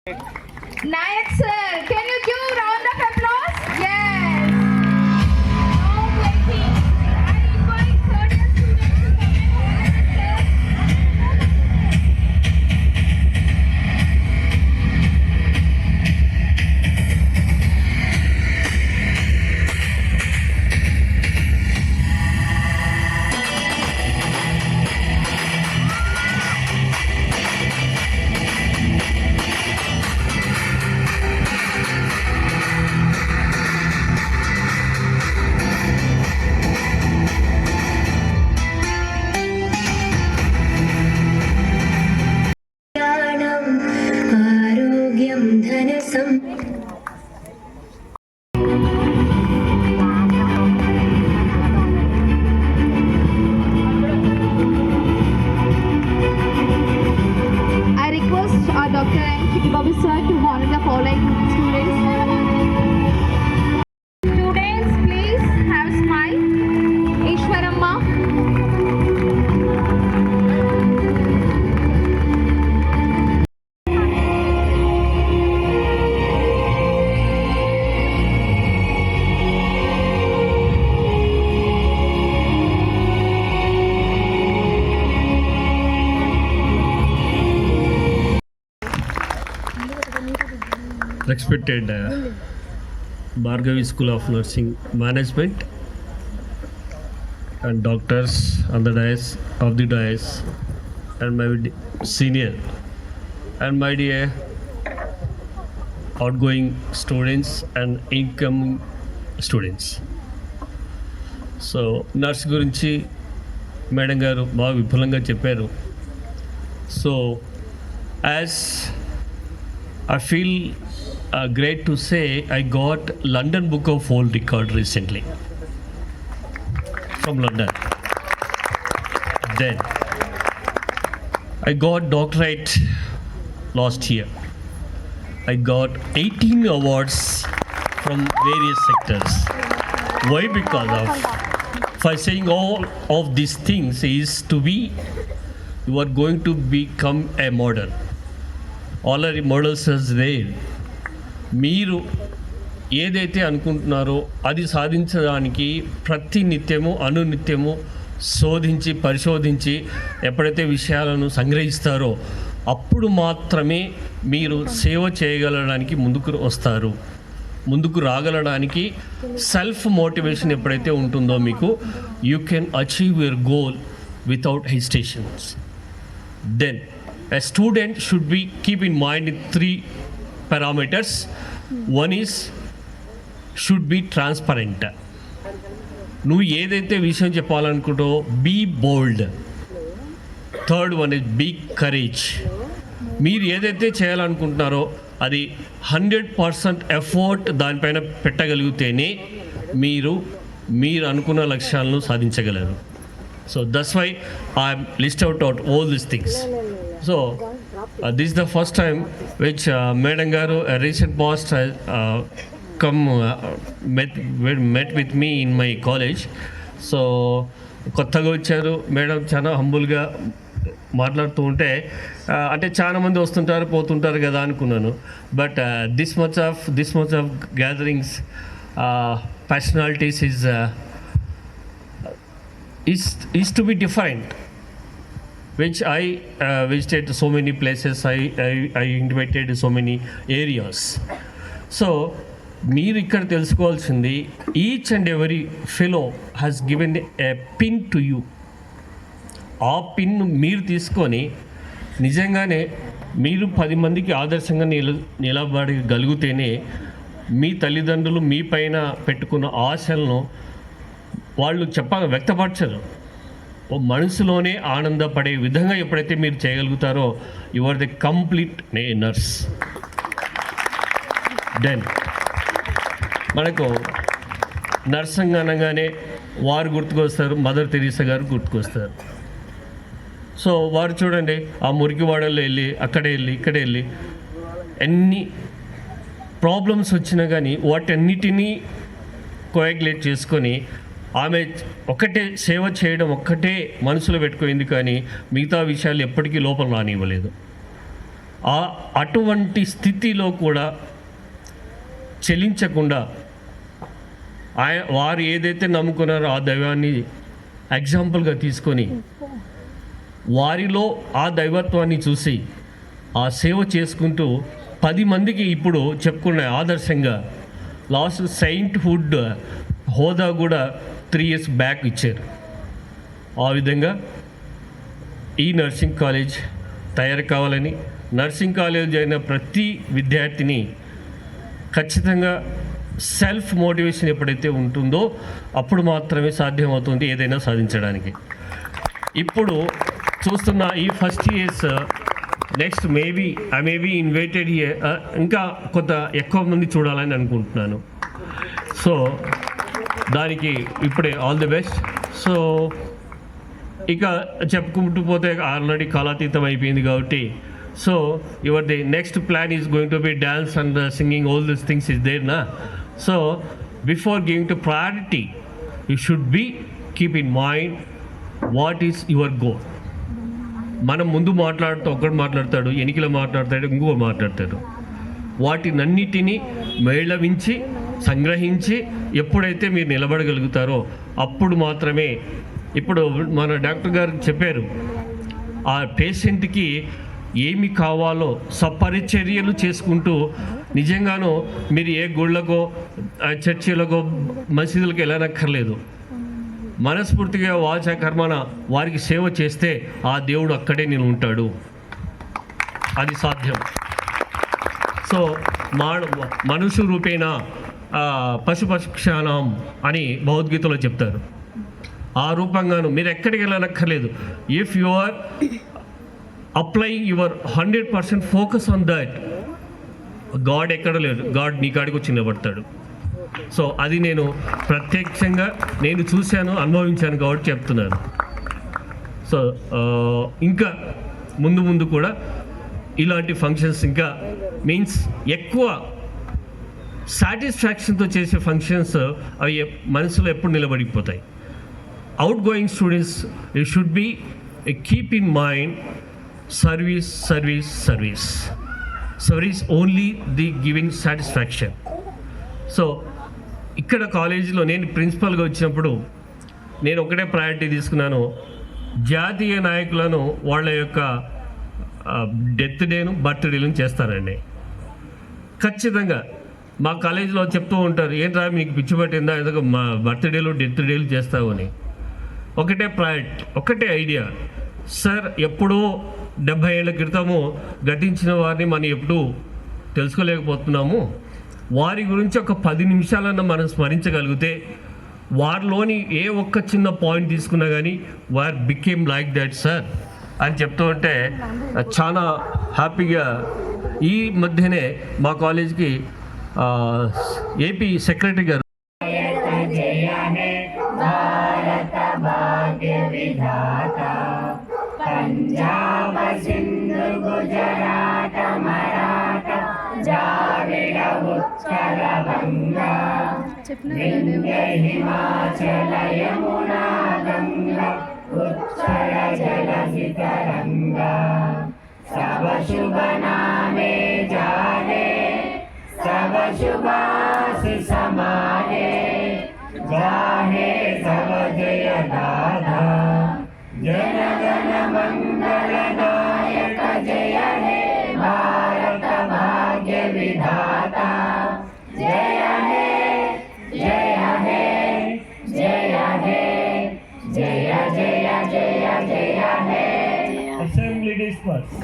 Nayak sir, can you give round of applause? Yes. No waiting. I invite third year students to come Dr. N. Chikibabu sir to honor the following students. Students, please have a smile. Ishwaramma. Respected Bhargavi School of Nursing Management and doctors on the dais and my senior and my dear outgoing students and incoming students. So nurse గురించి madam గారు బాగా విపులంగా చెప్పారు. So as I feel great to say I got London Book of World Record recently from London. Then I got doctorate last year. I got 18 awards from various sectors. Why? Because of, by saying all of these things is to be, you are going to become a model. Already models is there. మీరు ఏదైతే అనుకుంటున్నారో అది సాధించడానికి ప్రతి నిత్యము అనునిత్యము శోధించి పరిశోధించి ఎప్పుడైతే విషయాలను సంగ్రహిస్తారో అప్పుడు మాత్రమే మీరు సేవ చేయగలడానికి ముందుకు రాగలడానికి సెల్ఫ్ మోటివేషన్ ఎప్పుడైతే ఉంటుందో మీకు you can achieve your goal without hesitations. Then a student should be keep in mind 3 parameters. One is should be transparent. నువ్వు ఏదైతే విషయం చెప్పాలనుకుంటో be bold. Third one is be courage. మీరు ఏదైతే చేయాలనుకుంటున్నారో అది 100% ఎఫర్ట్ దానిపైన పెట్టగలిగితేనే మీరు అనుకున్న లక్ష్యాలను సాధించగలరు. So that's why I list out all these things. So this is the first time which Madam Garu, a recent past, met with me in my college. So కొత్తగా వచ్చారు మేడం, చాలా హంబుల్గా మాట్లాడుతూ ఉంటే అంటే చాలా మంది వస్తుంటారు పోతుంటారు కదా అనుకున్నాను. But this much of gatherings personalities is to be different, which I visited so many places. I invited so many areas. So మీరు ఇక్కడ తెలుసుకోవాల్సింది, each and every fellow has given a pin to you. ఆ pin మీరు తీసుకొని నిజంగానే మీరు 10 మందికి ఆదర్శంగా నిలబడగలిగితేనే మీ తల్లిదండ్రులు మీ పైన పెట్టుకున్న ఆశలను వాళ్ళు వ్యక్తపరచరు. మనసులోనే ఆనందపడే విధంగా ఎప్పుడైతే మీరు చేయగలుగుతారో you are the complete nurse. Then మనకు నర్సింగ్ అనగానే వారు గుర్తుకొస్తారు, మదర్ తెరీసా గారు గుర్తుకొస్తారు. సో వారు చూడండి, ఆ మురికివాడల్లో వెళ్ళి ఇక్కడే వెళ్ళి ఎన్ని ప్రాబ్లమ్స్ వచ్చినా కానీ వాటన్నిటినీ కోయాగ్యులేట్ చేసుకొని ఆమె ఒక్కటే సేవ చేయడం ఒక్కటే మనసులో పెట్టుకుంది, కానీ మిగతా విషయాలు ఎప్పటికీ లోపల రానివ్వలేదు. అటువంటి స్థితిలో కూడా చెలించకుండా వారు ఏదైతే నమ్ముకున్నారో ఆ దైవాన్ని ఎగ్జాంపుల్గా తీసుకొని వారిలో ఆ దైవత్వాన్ని చూసి ఆ సేవ చేసుకుంటూ 10 మందికి ఇప్పుడు చెప్పుకునే ఆదర్శంగా లాస్ట్ సెయింట్హుడ్ హోదా కూడా 3 years బ్యాక్ ఇచ్చారు. ఆ విధంగా ఈ నర్సింగ్ కాలేజ్ తయారు కావాలని, నర్సింగ్ కాలేజ్ అయిన ప్రతి విద్యార్థిని ఖచ్చితంగా సెల్ఫ్ మోటివేషన్ ఎప్పుడైతే ఉంటుందో అప్పుడు మాత్రమే సాధ్యమవుతుంది ఏదైనా సాధించడానికి. ఇప్పుడు చూస్తున్న ఈ first years next I maybe invited ఇంకా కొంత ఎక్కువ మంది చూడాలని అనుకుంటున్నాను. సో దానికి ఇప్పుడే ఆల్ ది బెస్ట్. సో ఇక చెప్పుకుంటూ పోతే ఆల్రెడీ కాలాతీతం అయిపోయింది కాబట్టి so the next plan is going to be dance and singing, all this things is there నా. So before giving to priority you should be keep in mind what is your goal. మనం ముందు ఒకడు మాట్లాడతాడు, ఎన్నికలు మాట్లాడతాడు, ఇంకొకరు మాట్లాడతాడు. వాటినన్నిటినీ మేళవించి సంగ్రహించి ఎప్పుడైతే మీరు నిలబడగలుగుతారో అప్పుడు మాత్రమే. ఇప్పుడు మన డాక్టర్ గారు చెప్పారు, ఆ పేషెంట్కి ఏమి కావాలో సపరిచర్యలు చేసుకుంటూ నిజంగానూ మీరు ఏ గుళ్ళకో చర్చిలకో మసీదులకు వెళ్ళనక్కర్లేదు. మనస్ఫూర్తిగా వాచ కర్మన వారికి సేవ చేస్తే ఆ దేవుడు అక్కడే నేను ఉంటాడు, అది సాధ్యం. సో మనుషు రూపేణ పశుపక్షానం అని భగవద్గీతలో చెప్తారు. ఆ రూపంగాను మీరు ఎక్కడికి వెళ్ళనక్కర్లేదు. If you are applying your 100% focus on that, God ఎక్కడ లేదు, గాడ్ నీ కాడికి వచ్చి నిలబడతాడు. సో అది నేను ప్రత్యక్షంగా నేను చూశాను, అనుభవించాను కాబట్టి చెప్తున్నాను. సో ఇంకా ముందు కూడా ఇలాంటి ఫంక్షన్స్ ఇంకా మీన్స్ ఎక్కువ సాటిస్ఫాక్షన్తో చేసే ఫంక్షన్స్ అవి మనసులో ఎప్పుడు నిలబడిపోతాయి. Outgoing students you should be keep in mind service service service service only the giving satisfaction. So ఇక్కడ కాలేజీలో నేను ప్రిన్సిపల్గా వచ్చినప్పుడు నేను ఒకటే ప్రయారిటీ తీసుకున్నాను, జాతీయ నాయకులను వాళ్ళ యొక్క డెత్ డేను బర్త్డేలను చేస్తారండి ఖచ్చితంగా. మా కాలేజీలో చెప్తూ ఉంటారు, ఏంట్రా మీకు పిచ్చి పట్టిందా ఎందుకు మా బర్త్డేలు డెత్ డేలు చేస్తావు అని. ఒకటే ప్రయారిటీ, ఒకటే ఐడియా. సార్ ఎప్పుడో 70 ఏళ్ల క్రితము గతించిన వారిని మనం ఎప్పుడూ తెలుసుకోలేకపోతున్నాము. వారి గురించి ఒక 10 నిమిషాలన్నా మనం స్మరించగలిగితే వారిలోని ఏ ఒక్క చిన్న పాయింట్ తీసుకున్నా కానీ వారు బికేమ్ లైక్ దట్ సార్ అని చెప్తూ ఉంటే చాలా హ్యాపీగా. ఈ మధ్యనే మా కాలేజీకి ఏపీ సెక్రటరీ గారు పంజాబ సింధు గుజరాట మరాఠ ద్రావిడ ఉత్కల బంగా వింధ్య హిమాచల యమునా గంగా ఉత్కళ జలధి తరంగా సవ శుభ నామే జానే సవ శుభాసి సమానే జాహే సవ జయ దాదా జనగణ మంగళ నాయక జయ హే భారత భాగ్య విధాత జయ హే జయ హే జయ హే జయ జయ జయ జయ హే. Assembly disperse.